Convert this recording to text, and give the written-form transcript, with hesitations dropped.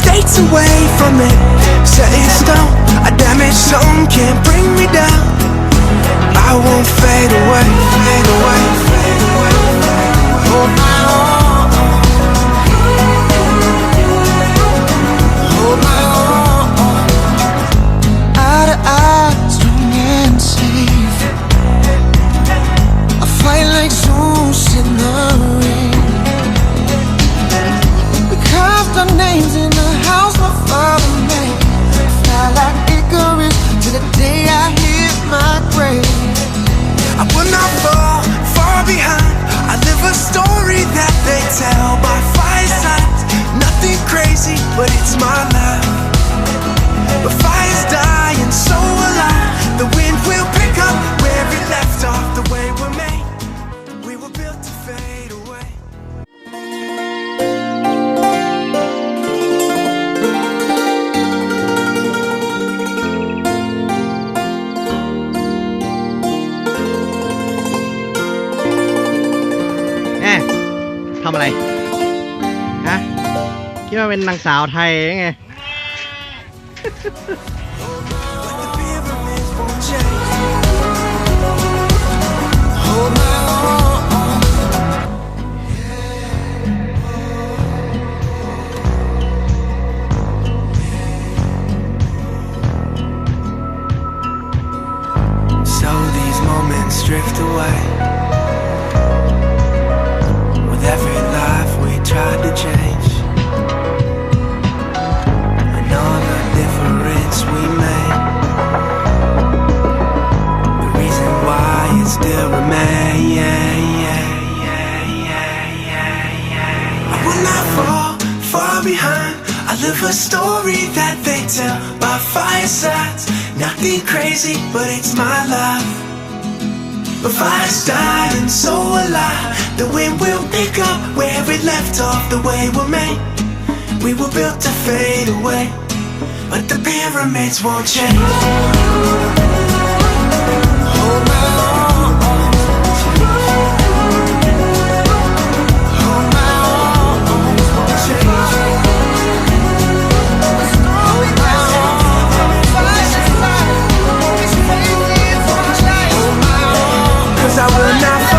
states away from it. Set in stone, a damaged zone can't bring me down. I won't fade away, fade away, fade away. Hold my own, hold my own. Eye to eye, strong and safe. I fight like Zeus in the ring. We carved our names in the house my father made. Fly like Icarus till the day I hit my grave. I will not fall far behind. I live a story that they tell by fireside. Nothing crazy, but it's my life. But fire's dying, so alive. The wind will pick up where it left off. The way we're made, we were built to fade away. ทำอะไรฮะคิดว่าเป็นนางสาวไทยไง So these moments drift away. With every life we tried to change, and all the difference we made, the reason why it still remains. I will not fall far behind. I live a story that they tell by firesides. Nothing crazy, but it's my life. But fire's dying, so alive. The wind will pick up where it left off. The way we're made, we were built to fade away. But the pyramids won't change. Hold my own, hold my own, won't change. Hold my own, fire's alive. It's crazy, it's my life. Hold my own, 'cause I will not.